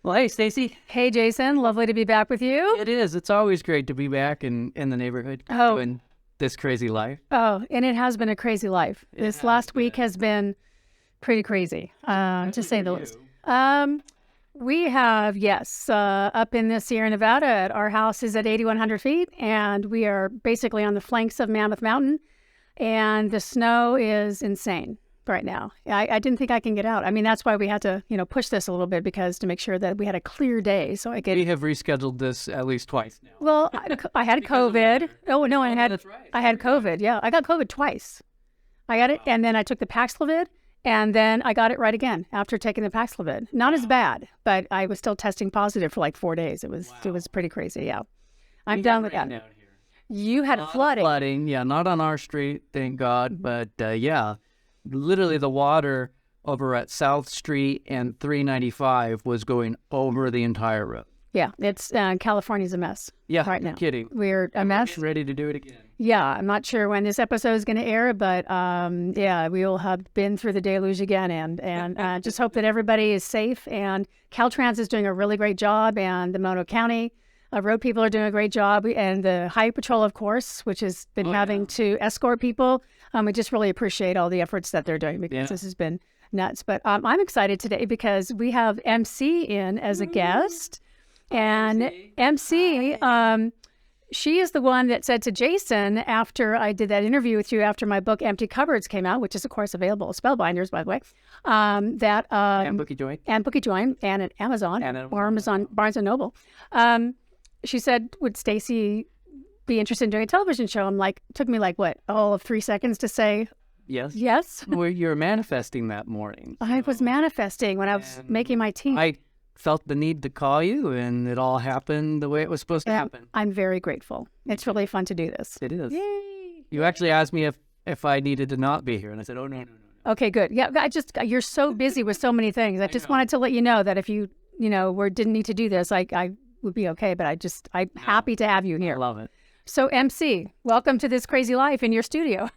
Well, hey, Stacey. Hey, Jason. Lovely to be back with you. It is. It's always great to be back in the neighborhood Oh, doing this crazy life. oh, and it has been a crazy life. It This has last week been. has been pretty crazy, to say the for least. you. We have, yes, up in the Sierra Nevada, our house is at 8,100 feet, and we are basically on the flanks of Mammoth Mountain, and the snow is insane right now. I didn't think I can get out. I mean, that's why we had to, push this a little bit because to make sure that we had a clear day so I could. We have rescheduled this at least twice now. Well, I had Because of COVID. weather. Oh, no, I had That's right. I had COVID. Yeah, I got COVID twice. I got it, and then I took the Paxlovid, and then I got it right again after taking the Paxlovid. Not as bad, but I was still testing positive for like 4 days. It was pretty crazy. Yeah, I'm We done had with rain that. out here. You had flooding. Flooding, yeah, not on our street, thank God, but yeah, literally the water over at South Street and 395 was going over the entire road. Yeah, it's California's a mess. Yeah, Right now. kidding. We're a mess. Getting ready to do it again. Yeah, I'm not sure when this episode is going to air, but yeah, we will have been through the deluge again, and just hope that everybody is safe. And Caltrans is doing a really great job, and the Mono County road people are doing a great job, and the Highway Patrol, of course, which has been having to escort people. We just really appreciate all the efforts that they're doing because this has been nuts. But I'm excited today because we have MC in as a guest, and MC. She is the one that said to Jason after I did that interview with you after my book Empty Cupboards came out, which is of course available at Spellbinders, by the way, And Bookie Joint. and Bookie Join and at Amazon And at or Amazon Barnes and Noble. She said, "Would Stacey be interested in doing a television show?" I'm like, took me like what, all of 3 seconds to say Yes. yes. Well, you're manifesting that morning. I was manifesting when I was And making my tea. I felt the need to call you, and it all happened the way it was supposed to happen. I'm very grateful. It's really fun to do this. It is. Yay! You actually asked me if I needed to not be here, and I said, "Oh no, no, no, no." Okay, good. Yeah, you're so busy with so many things. I just wanted to let you know that if you didn't need to do this, I would be okay. But I'm happy to have you I here. love it. So MC, welcome to this crazy life in your studio.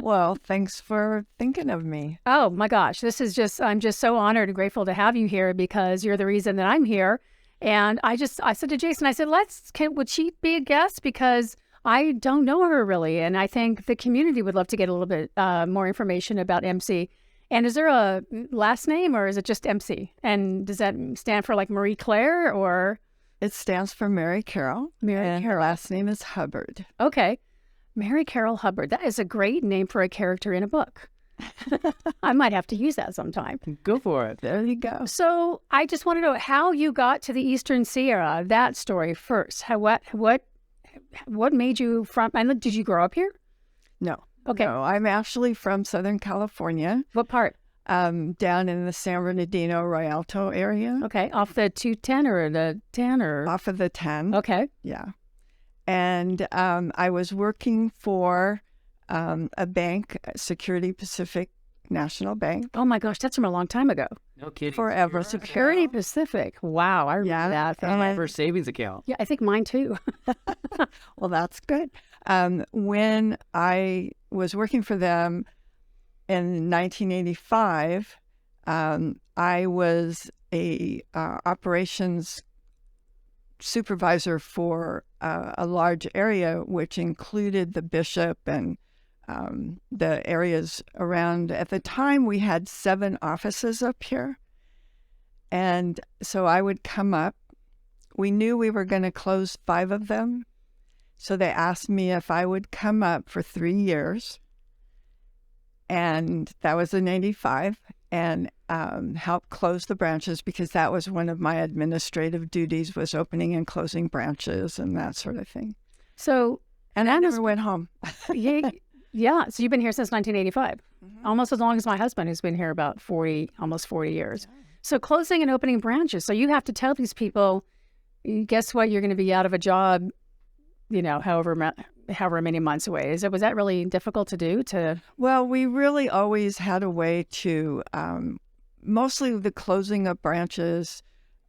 Well, thanks for thinking of me. Oh my gosh, I'm just so honored and grateful to have you here because you're the reason that I'm here. And I said to Jason, I said, would she be a guest? Because I don't know her really. And I think the community would love to get a little bit more information about MC. And is there a last name or is it just MC? And does that stand for like Marie Claire or? It stands for Mary Carroll. Mary and Carroll. her last name is Hubbard. Okay. Mary Carroll Hubbard. That is a great name for a character in a book. I might have to use that sometime. Go for it. There you go. So I just want to know how you got to the Eastern Sierra, that story first. What made you from, and did you grow up here? No. Okay. No, I'm actually from Southern California, What part? down in the San Bernardino Rialto area, Okay. Off the 210 or the 10 or? off of the 10. Okay. Yeah. And I was working for a bank, Security Pacific National Bank. Oh my gosh, that's from a long time ago. No kidding. Forever. Security Pacific. Wow. I remember Yeah. that. And I- First savings account. Yeah, I think mine too. Well, that's good. When I was working for them in 1985, I was a operations supervisor for a large area, which included the Bishop and the areas around. At the time, we had 7 offices up here. And so I would come up. We knew we were going to close 5 of them. So they asked me if I would come up for 3 years. And that was in 85, and help close the branches because that was one of my administrative duties, was opening and closing branches and that sort of thing. So, And I never went home. yeah. So you've been here since 1985, almost as long as my husband, who's been here about almost 40 years. So closing and opening branches. So you have to tell these people, guess what? You're going to be out of a job, however many months away. Was that really difficult to do? Well, we really always had a way to, mostly the closing of branches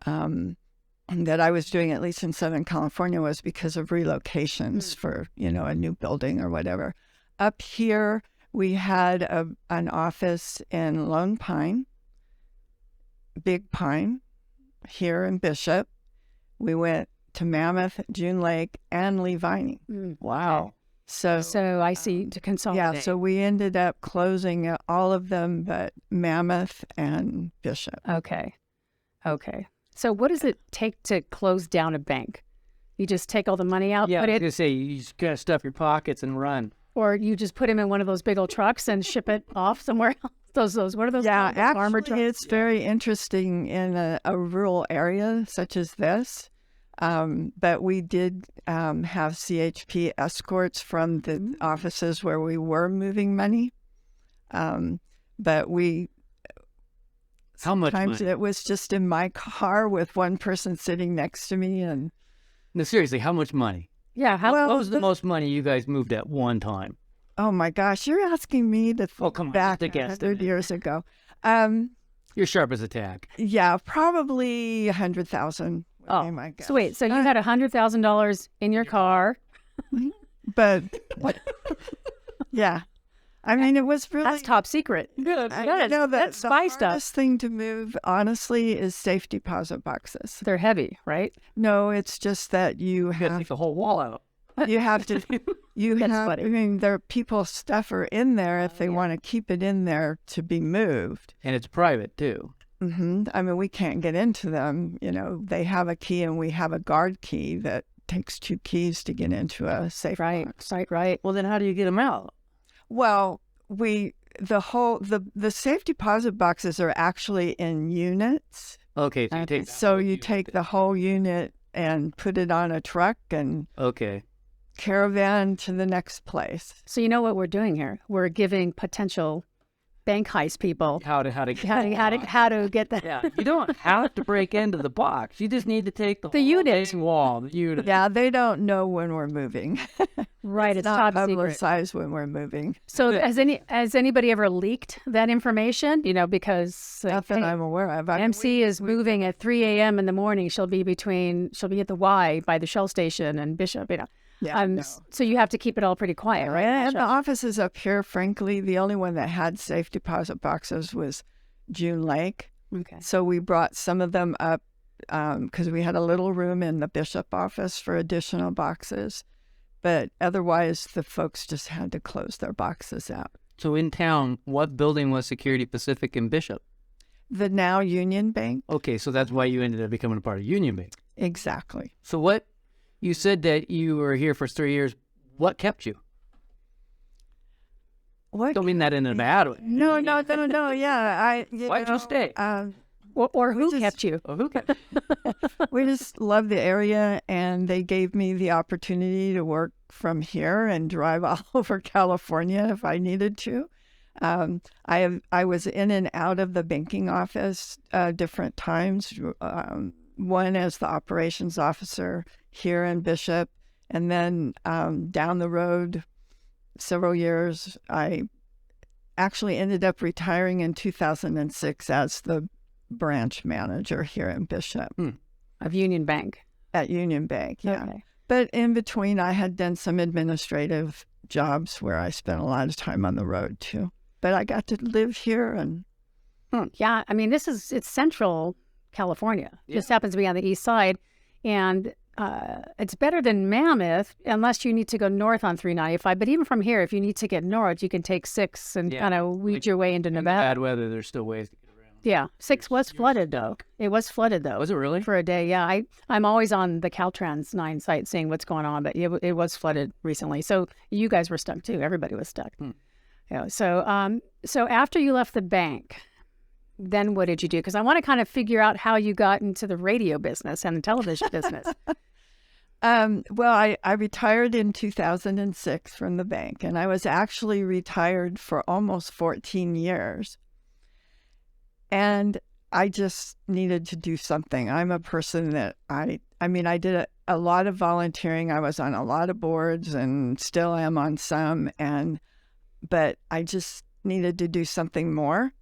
that I was doing, at least in Southern California, was because of relocations for, a new building or whatever. Up here, we had an office in Lone Pine, Big Pine, here in Bishop. We went to Mammoth, June Lake, and Lee Vining. Wow. So I see, to consolidate. yeah, so we ended up closing all of them but Mammoth and Bishop. Okay. So what does it take to close down a bank? You just take all the money out, Yeah, put I was it, going to say, you just got to stuff your pockets and run. or you just put them in one of those big old trucks and ship it off somewhere else? What are those? Yeah, called? Farmer actually, trucks? it's very interesting in a rural area such as this. But we did have CHP escorts from the offices where we were moving money. But How much sometimes money? it was just in my car with one person sitting next to me. And No, seriously, how much money? Yeah. What was the most money you guys moved at one time? oh my gosh, you're asking me to Oh, come on, back just a guess. 100 years ago. You're sharp as a tack. Yeah, probably 100,000. Oh, my guess. so wait, so you had $100,000 in your car. But yeah, I mean, it was really That's top secret. Good. That's spy the stuff. hardest thing to move, honestly, is safe deposit boxes. They're heavy, right? No, it's just that you You got to have take the whole wall out. you have to That's have. funny. I mean, there are people's stuff are in there if they want to keep it in there to be moved. And it's private, too. I mean, we can't get into them. You know, they have a key and we have a guard key that takes 2 keys to get into a safe box. Right. Well, then how do you get them out? Well, the safe deposit boxes are actually in units. Okay, so you take... So you take the whole unit and put it on a truck and Okay. caravan to the next place. So you know what we're doing here? We're giving potential bank heist people How to how to get that. Yeah, you don't have to break into the box. You just need to take the The whole unit. dang wall. The unit. Yeah, they don't know when we're moving. Right, it's not top secret. publicized when we're moving. So has anybody ever leaked that information? You know, because Not that hey, I'm aware of. I mean, MC is moving at 3 a.m. in the morning. She'll be at the Y by the Shell station and Bishop. You know, Yeah, no. so you have to keep it all pretty quiet, right? And the offices up here, frankly, the only one that had safe deposit boxes was June Lake. Okay. So we brought some of them up because we had a little room in the Bishop office for additional boxes. But otherwise, the folks just had to close their boxes out. So in town, what building was Security Pacific in Bishop? The now Union Bank? Okay, so that's why you ended up becoming a part of Union Bank. Exactly. So what, you said that you were here for 3 years. What kept you? What? Don't mean that in a bad way. No. Yeah, Why'd you stay? Or who just- kept you? Oh, who kept We just love the area, and they gave me the opportunity to work from here and drive all over California if I needed to. I was in and out of the banking office different times. One as the operations officer here in Bishop, and then down the road several years, I actually ended up retiring in 2006 as the branch manager here in Bishop Of Union Bank. at Union Bank. Yeah. Okay. But in between, I had done some administrative jobs where I spent a lot of time on the road too. But I got to live here, and Yeah, I mean, it's central California. This happens to be on the east side. And it's better than Mammoth unless you need to go north on 395. But even from here, if you need to get north, you can take 6 and Yeah. kind of weed your way into in Nevada. bad weather? There's still ways to get around. Yeah, 6 was flooded, though. It was flooded, though. Was it really? For a day, yeah. I'm always on the Caltrans 9 site seeing what's going on, but it was flooded recently. So you guys were stuck, too. Everybody was stuck. You know, so after you left the bank, then what did you do? Because I want to kind of figure out how you got into the radio business and the television business. well, I retired in 2006 from the bank, and I was actually retired for almost 14 years. And I just needed to do something. I'm a person that I did a lot of volunteering. I was on a lot of boards and still am on some, but I just needed to do something more.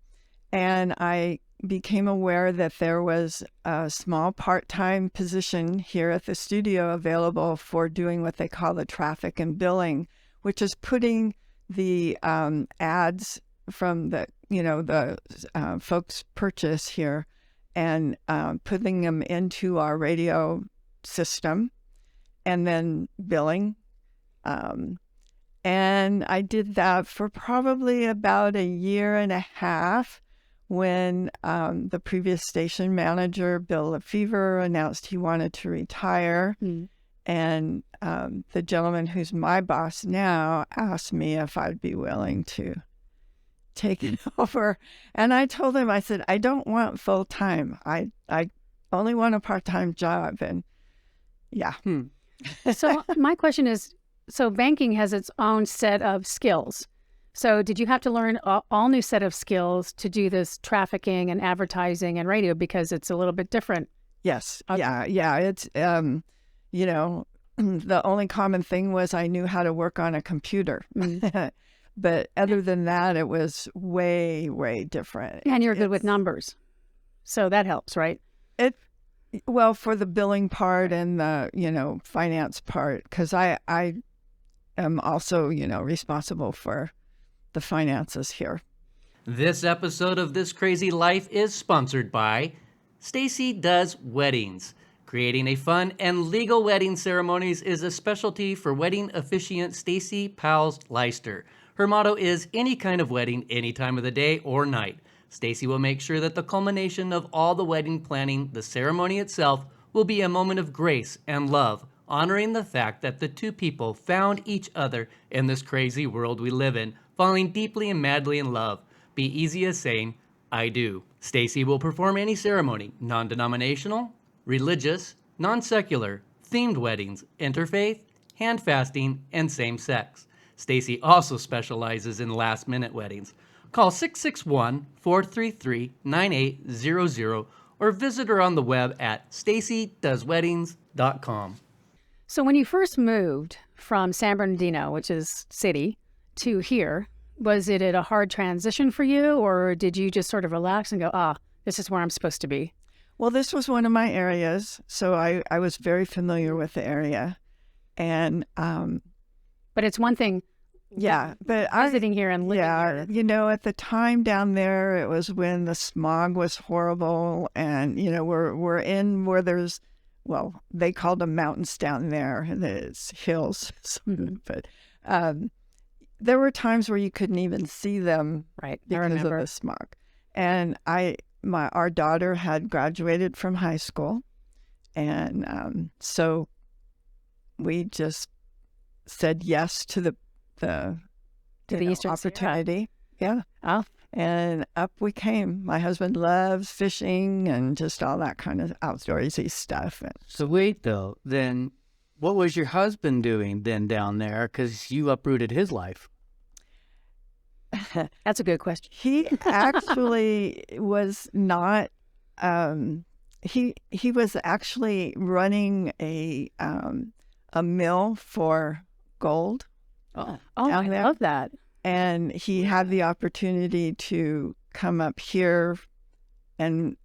And I became aware that there was a small part-time position here at the studio available for doing what they call the traffic and billing, which is putting the ads from the folks' purchase here and putting them into our radio system, and then billing. And I did that for probably about a year and a half when the previous station manager, Bill Lefevre, announced he wanted to retire. And the gentleman who's my boss now asked me if I'd be willing to take it over. And I told him, I said, I don't want full time. I only want a part-time job. And yeah. So my question is, so banking has its own set of skills. So did you have to learn all new set of skills to do this trafficking and advertising and radio, because it's a little bit different? Yes. Okay. Yeah. It's, you know, the only common thing was I knew how to work on a computer. But other than that, it was way, way different. And you're good with numbers. So that helps, right? Well, for the billing part and the, you know, finance part, because I am also, you know, responsible for the finances here. This episode of This Crazy Life is sponsored by Stacey Does Weddings. Creating a fun and legal wedding ceremonies is a specialty for wedding officiant Stacey Powells Leister. Her motto is any kind of wedding, any time of the day or night. Stacey will make sure that the culmination of all the wedding planning, the ceremony itself, will be a moment of grace and love, honoring the fact that the two people found each other in this crazy world we live in, falling deeply and madly in love. Be easy as saying, I do. Stacey will perform any ceremony, non-denominational, religious, non-secular, themed weddings, interfaith, hand fasting, and same-sex. Stacey also specializes in last-minute weddings. Call 661-433-9800 or visit her on the web at staceydoesweddings.com. So when you first moved from San Bernardino, which is city, to here, was it a hard transition for you, or did you just sort of relax and go, this is where I'm supposed to be? Well, this was one of my areas, so I was very familiar with the area. And but it's one thing, but visiting here and living here. You know, at the time down there, it was when the smog was horrible, and you know, we're in where there's, well, they called them mountains down there, and it's hills. But there were times where you couldn't even see them, right? because of the smog. And our daughter had graduated from high school, and so we just said yes to the Eastern opportunity. Yeah. Oh. And up we came. My husband loves fishing and just all that kind of outdoorsy stuff. So wait, though, then what was your husband doing then down there? Because you uprooted his life. That's a good question. He actually was not, he was actually running a mill for gold. Oh, I love that. And he had the opportunity to come up here and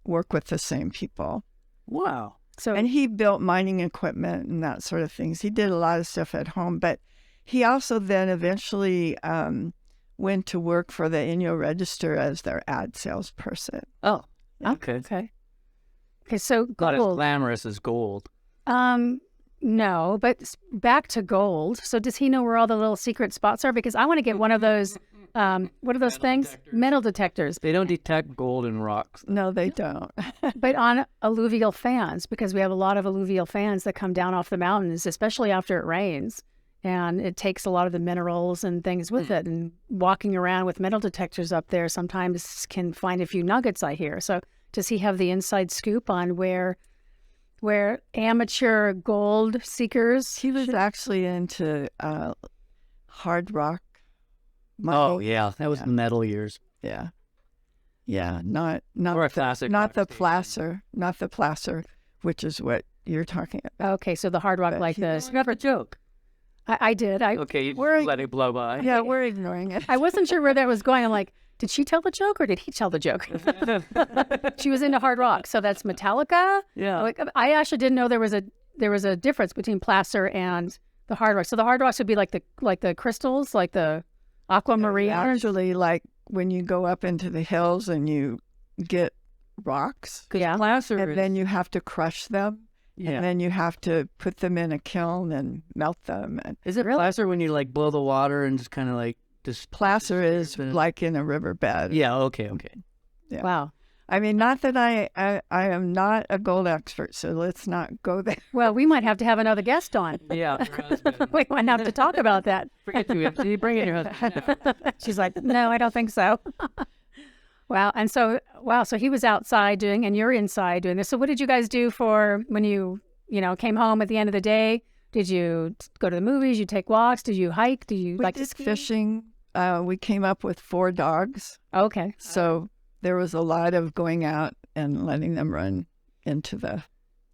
work with the same people. Wow. And he built mining equipment and that sort of things. He did a lot of stuff at home, but he also then eventually went to work for the Inyo Register as their ad salesperson. Oh, okay. Okay, so Not as gold. glamorous as gold. No, but back to gold. So does he know where all the little secret spots are? Because I want to get one of those, what are those things? Detectors. Metal detectors. They don't detect gold in rocks. No, they don't. But on alluvial fans, because we have a lot of alluvial fans that come down off the mountains, especially after it rains. And it takes a lot of the minerals and things with it. And walking around with metal detectors up there sometimes can find a few nuggets, I hear. So does he have the inside scoop on where amateur gold seekers? He was actually into hard rock mining. Oh, yeah. That was the metal years. Yeah. Yeah, not Or a classic. not rock the station. placer, which is what you're talking about. Okay, so the hard rock But like he- this. You got a joke. I did. Okay, you We're- just let it blow by. Yeah, we're ignoring it. I wasn't sure where that was going. I'm like, did she tell the joke or did he tell the joke? She was into hard rock, so that's Metallica. Yeah. Like, I actually didn't know there was a difference between placer and the hard rock. So the hard rocks would be like the crystals, like the aquamarine. Actually, like when you go up into the hills and you get rocks, Yeah. Placer and is, then you have to crush them, yeah. and then you have to put them in a kiln and melt them. And Is it Really? placer when you like blow the water and just kind of like just placer is disturb it? like in a riverbed. Yeah. Okay. Yeah. Wow. I mean, not that I am not a gold expert, so let's not go there. Well, we might have to have another guest on. Yeah. Your husband. We might have to talk about that. Forget you. MC. Bring in your husband now. She's like, no, I don't think so. Wow. And so, so he was outside doing, and you're inside doing this. So what did you guys do for when you came home at the end of the day? Did you go to the movies? You take walks? Did you hike? Did you We like to did ski? fishing. We came up with 4 dogs, Okay. so there was a lot of going out and letting them run into the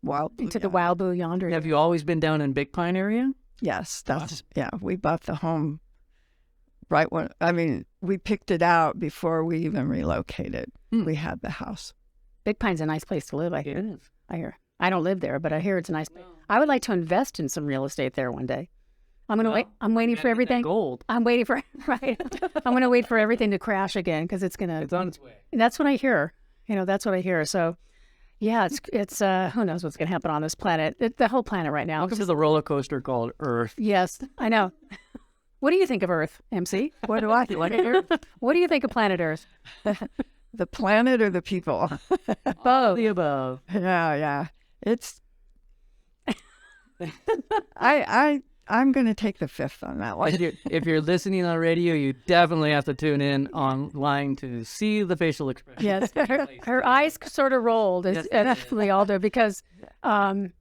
wild. Into the Wild Blue Yonder. Have you always been down in Big Pine area? Yes, we bought the home right when, I mean, we picked it out before we even relocated. We had the house. Big Pine's a nice place to live, I hear. It is. I hear. I don't live there, but I hear it's a nice place. I would like to invest in some real estate there one day. I'm gonna wait. I'm waiting for everything. Gold. I'm waiting for right. I'm gonna wait for everything to crash again because it's gonna. It's on its way. That's what I hear. That's what I hear. So, yeah, it's who knows what's gonna happen on this planet? The whole planet right now. Welcome to the roller coaster called Earth. Yes, I know. What do you think of Earth, MC? What do I think? Like Earth? What do you think of planet Earth? The planet or the people? Both. The above. Yeah. It's. I'm going to take the 5th on that one. If you're listening on radio, you definitely have to tune in online to see the facial expression. Yes, her eyes sort of rolled as we all do because being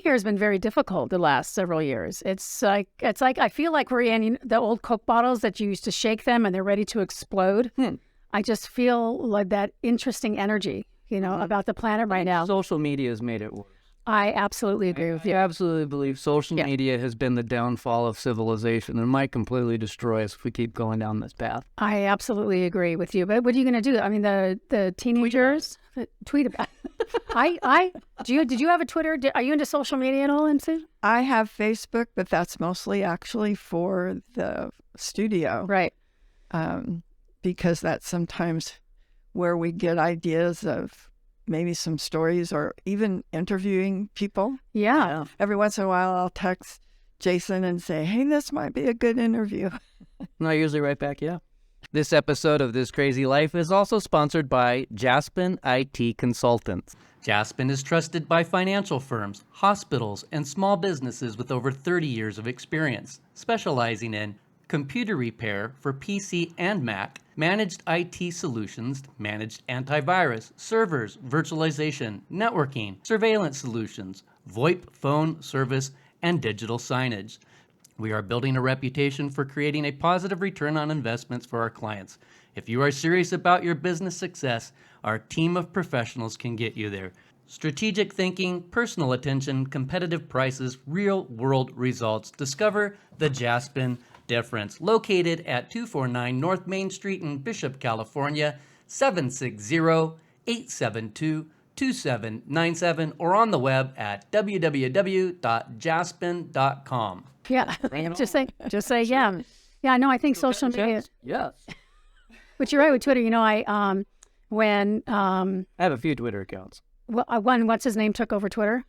here has been very difficult the last several years. It's like I feel like we're in the old Coke bottles that you used to shake them and they're ready to explode. I just feel like that interesting energy, about the planet right now. Social media has made it worse. I absolutely agree with you. I absolutely believe social media has been the downfall of civilization and might completely destroy us if we keep going down this path. I absolutely agree with you. But what are you going to do? I mean, the teenagers tweet about it. Did you have a Twitter? Are you into social media at all, MC? I have Facebook, but that's mostly actually for the studio. Right. Because that's sometimes where we get ideas of maybe some stories or even interviewing people. Yeah. Every once in a while, I'll text Jason and say, hey, this might be a good interview. And I usually write back, yeah. This episode of This Crazy Life is also sponsored by Jaspin IT Consultants. Jaspin is trusted by financial firms, hospitals, and small businesses with over 30 years of experience, specializing in computer repair for PC and Mac, managed IT solutions, managed antivirus, servers, virtualization, networking, surveillance solutions, VoIP phone service, and digital signage. We are building a reputation for creating a positive return on investments for our clients. If you are serious about your business success, our team of professionals can get you there. Strategic thinking, personal attention, competitive prices, real-world results. Discover the Jaspin difference. Located at 249 North Main Street in Bishop, California, 760-872-2797, or on the web at www.jaspin.com. Yeah. Just say yeah. Yeah, no, I think social media. Yes. But you're right with Twitter. I have a few Twitter accounts. What's his name took over Twitter.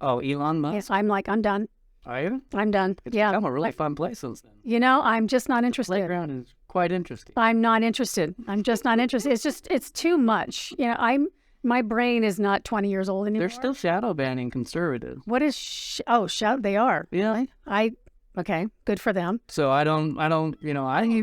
Oh, Elon Musk? Yes, I'm done. Are you? I'm done. It's yeah. become a really fun place since then. I'm just not interested. Playground is quite interesting. I'm not interested. I'm just not interested. It's too much. My brain is not 20 years old anymore. They're still shadow banning conservatives. What is shadow? They are. Yeah. Okay, good for them. So I don't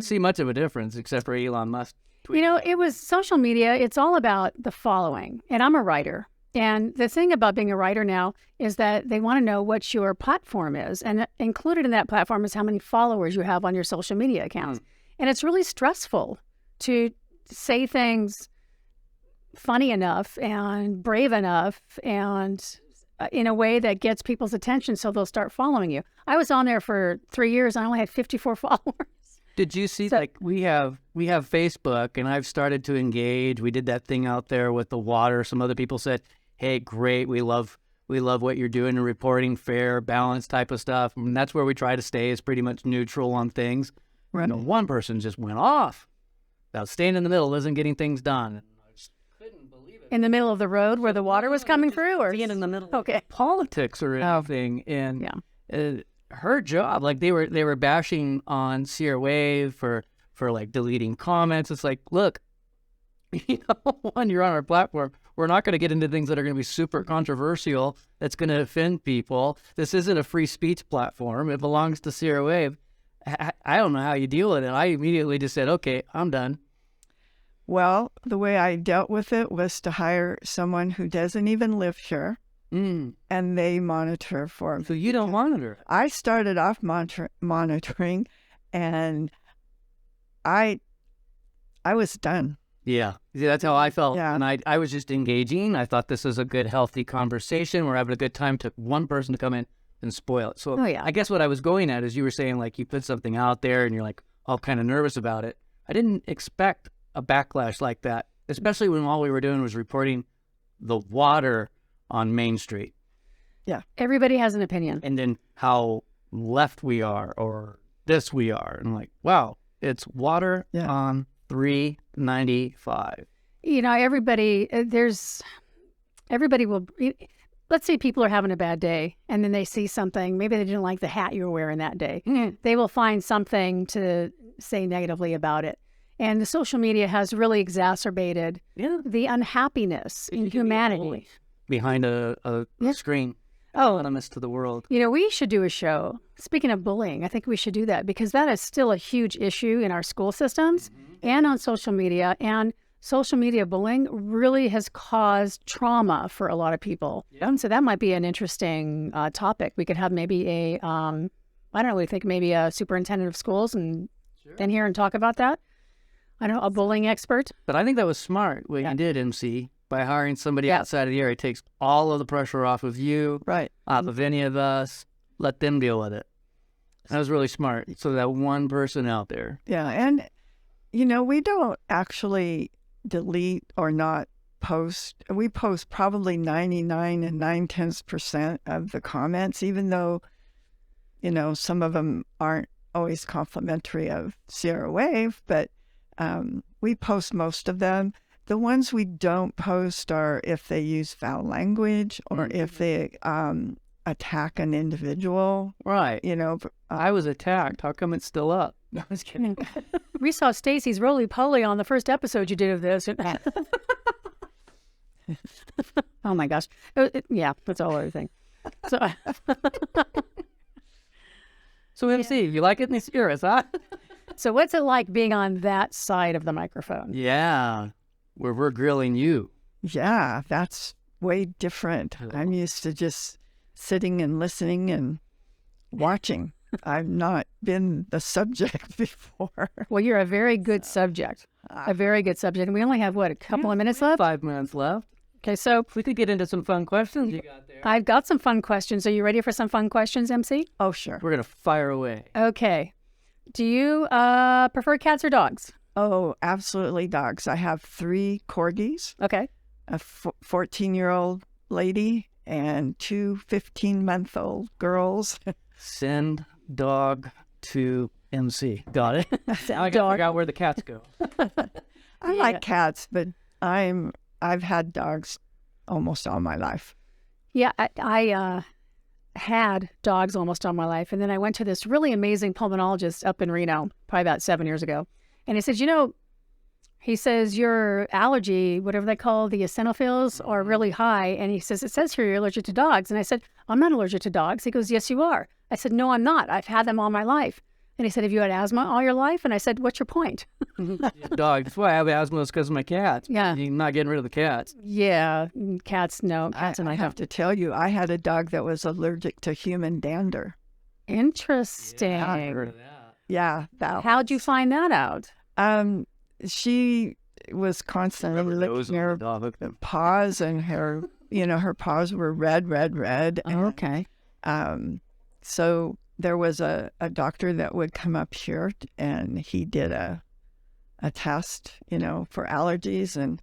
see much of a difference except for Elon Musk. It was social media. It's all about the following. And I'm a writer. And the thing about being a writer now is that they want to know what your platform is. And included in that platform is how many followers you have on your social media accounts. And it's really stressful to say things funny enough and brave enough and in a way that gets people's attention so they'll start following you. I was on there for 3 years and I only had 54 followers. Did you see, we have Facebook and I've started to engage. We did that thing out there with the water. Some other people said, hey, great, we love what you're doing and reporting fair, balanced type of stuff. And that's where we try to stay, is pretty much neutral on things. Right. One person just went off about staying in the middle isn't getting things done. And I just couldn't believe in the middle of the road where the water was coming through, or being in the middle Okay. of politics or anything. And her job, like they were bashing on Sierra Wave for like deleting comments. It's like, look, when you're on our platform, we're not going to get into things that are going to be super controversial. That's going to offend people. This isn't a free speech platform. It belongs to Sierra Wave. I don't know how you deal with it. I immediately just said, okay, I'm done. Well, the way I dealt with it was to hire someone who doesn't even live here, and they monitor for me. So you don't monitor it. I started off monitoring, and I was done. Yeah. See, that's how I felt. Yeah. And I was just engaging. I thought this is a good, healthy conversation. We're having a good time. Took one person to come in and spoil it. So I guess what I was going at is you were saying, like, you put something out there and you're like all kind of nervous about it. I didn't expect a backlash like that, especially when all we were doing was reporting the water on Main Street. Yeah. Everybody has an opinion. And then how left we are or this we are. And I'm like, wow, it's water on 395. Everybody will, let's say people are having a bad day and then they see something, maybe they didn't like the hat you were wearing that day. They will find something to say negatively about it. And the social media has really exacerbated the unhappiness in humanity. Behind a screen. Anonymous to the world. We should do a show. Speaking of bullying, I think we should do that because that is still a huge issue in our school systems and on social media. And social media bullying really has caused trauma for a lot of people. Yeah. So that might be an interesting topic. We could have maybe I don't really think maybe a superintendent of schools and in here and talk about that. I don't know, a bullying expert. But I think that was smart what you did, MC. By hiring somebody outside of the area, it takes all of the pressure off of you, off of any of us. Let them deal with it. That was really smart. So that one person out there. Yeah, and, we don't actually delete or not post. We post probably 99 and 9/10% of the comments, even though, some of them aren't always complimentary of Sierra Wave, but we post most of them. The ones we don't post are if they use foul language or if they attack an individual. Right. I was attacked. How come it's still up? No, I was kidding. We saw Stacey's roly-poly on the first episode you did of this. Oh, my gosh. That's all other thing. So MC, you like it in the serious, huh? So what's it like being on that side of the microphone? Yeah. Where we're grilling you. Yeah, that's way different. I'm used to just sitting and listening and watching. I've not been the subject before. Well, you're a very good subject. A very good subject. And we only have, a couple of minutes left? 5 minutes left. Okay, so we could get into some fun questions you got there. I've got some fun questions. Are you ready for some fun questions, MC? Oh, sure. We're going to fire away. Okay. Do you prefer cats or dogs? Oh, absolutely dogs. I have 3 corgis. Okay. A 14-year-old lady and 2 15-month-old girls. Send dog to MC. Got it? Now I got to figure out where the cats go. I like cats, but I've had dogs almost all my life. Yeah, I had dogs almost all my life. And then I went to this really amazing pulmonologist up in Reno, probably about 7 years ago. And he says, he says, your allergy, whatever they call the eosinophils, are really high. And he says, it says here you're allergic to dogs. And I said, I'm not allergic to dogs. He goes, yes, you are. I said, no, I'm not. I've had them all my life. And he said, have you had asthma all your life? And I said, what's your point? Dog. That's why I have asthma, is because of my cats. Yeah. You're not getting rid of the cats. Yeah. Cats, no. Cats I have to tell you, I had a dog that was allergic to human dander. Interesting. Yeah, I heard of that. Yeah. How'd you find that out? She was constantly licking her paws, and her, her paws were red. Oh, okay. So there was a doctor that would come up here, and he did a test, for allergies, and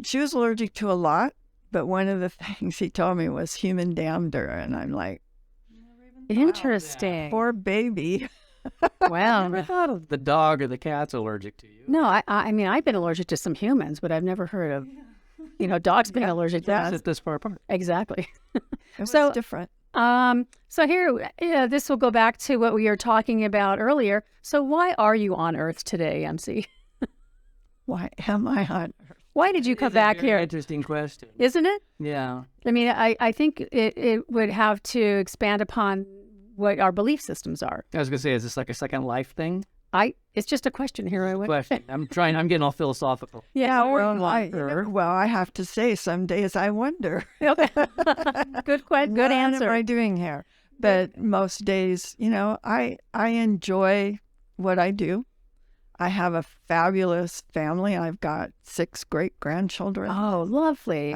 she was allergic to a lot, but one of the things he told me was human dander, and I'm like, interesting. Poor baby. Wow. I never thought of the dog or the cat's allergic to you. No, I mean, I've been allergic to some humans, but I've never heard of dogs being allergic to That's that. it this far apart. Exactly. It was So- different. So here, this will go back to what we were talking about earlier. So why are you on Earth today, MC? Why am I on Earth? Why did you come It's a back very here? Interesting question. Isn't it? Yeah. I mean, I think it would have to expand upon what our belief systems are. I was gonna say, is this like a second life thing? It's just a question here. I went. Question. I'm getting all philosophical. Yeah. Well, I have to say, some days I wonder. Good What answer. am I doing here? But most days, I enjoy what I do. I have a fabulous family. I've got 6 great-grandchildren. Oh, lovely.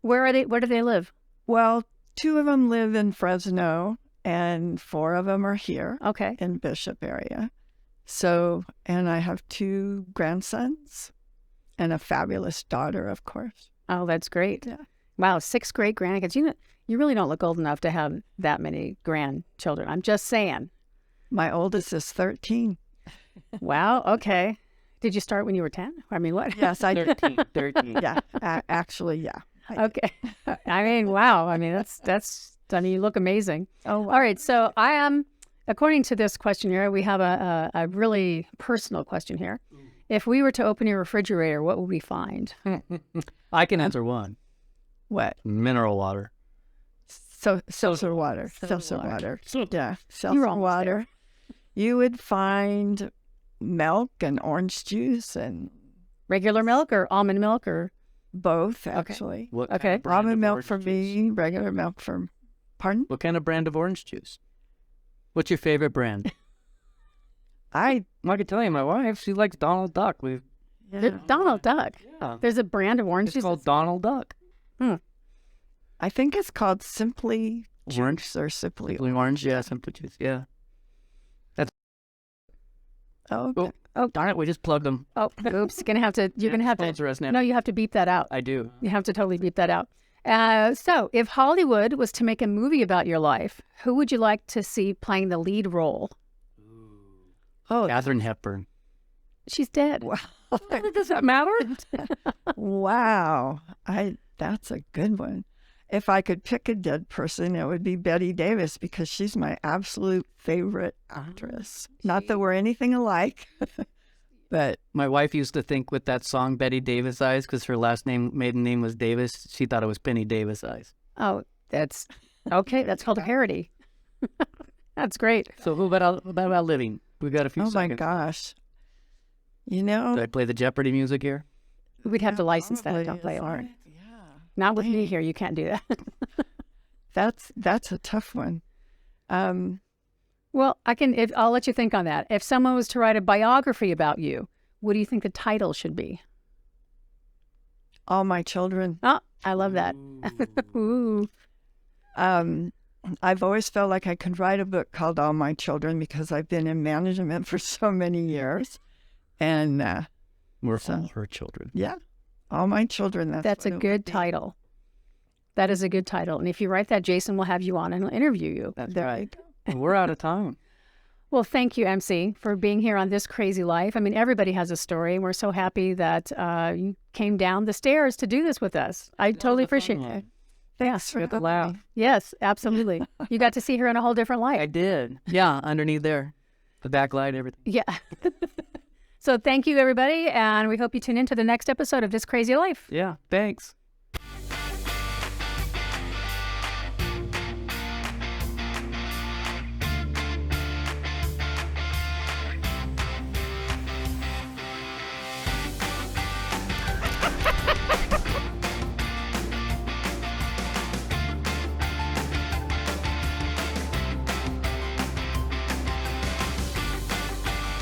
Where are they? Where do they live? Well, 2 of them live in Fresno, and 4 of them are here Okay. in Bishop area. So, and I have 2 grandsons and a fabulous daughter, of course. Oh, that's great. Yeah. Wow, 6 great grandkids. You really don't look old enough to have that many grandchildren. I'm just saying. My oldest is 13. Wow. Okay. Did you start when you were 10? I mean, what? Yes, I did. 13. Yeah, actually, yeah. Okay. I mean, wow. I mean, that's. I mean, you look amazing. Oh, All right. So I am. According to this questionnaire, we have a really personal question here. If we were to open your refrigerator, what would we find? I can answer one. what? Mineral water. Seltzer water. Seltzer Seltzer water. water. Yeah, You're seltzer almost water. You would find milk and orange juice and Regular milk or almond milk or? both, actually. What Okay. kind of brand Almond of milk orange for juice? me, regular milk for... Pardon? What kind of brand of orange juice? What's your favorite brand? I... I can tell you, my wife, she likes Donald Duck. Donald Duck. Yeah. There's a brand of orange It's juice. called Donald Duck. I think it's called Simply Orange? Juice or Simply... Simply orange, yeah, Simply juice, yeah. Oh, okay. Oh, darn it, we just plugged them. Oh, oops. You're gonna have to. Sponsor us now. No, you have to beep that out. I do. You have to totally beep that out. So, if Hollywood was to make a movie about your life, who would you like to see playing the lead role? Oh, Katharine Hepburn. She's dead. wow. Does that matter? Wow. That's a good one. If I could pick a dead person, it would be Bette Davis because she's my absolute favorite actress. Not that we're anything alike, but My wife used to think with that song Betty Davis Eyes, because her maiden name was Davis, she thought it was Penny Davis Eyes. Oh, that's okay. That's called a parody. That's great. So who about living? We got a few oh my seconds. gosh. You Did know, I play the Jeopardy music here? We'd have to license that. probably Don't play is. it. Yeah. Not with me here. You can't do that. That's a tough one. Well, I'll let you think on that. If someone was to write a biography about you, what do you think the title should be? All My Children. Oh, I love that. Ooh. I've always felt like I could write a book called All My Children because I've been in management for so many years. And We're So- all her children. yeah, All My Children. That's a what it good would be. title. That is a good title. And if you write that, Jason will have you on and he'll interview you. That's There right. you go. And we're out of time. Well, thank you, MC, for being here on This Crazy Life. I mean, everybody has a story, and we're so happy that you came down the stairs to do this with us. I totally appreciate it. Thanks for Get the having laugh. me. Yes, absolutely. You got to see her in a whole different I light. did. Yeah, underneath there. The backlight, everything. Yeah. So thank you, everybody, and we hope you tune in to the next episode of This Crazy Life. Yeah, thanks.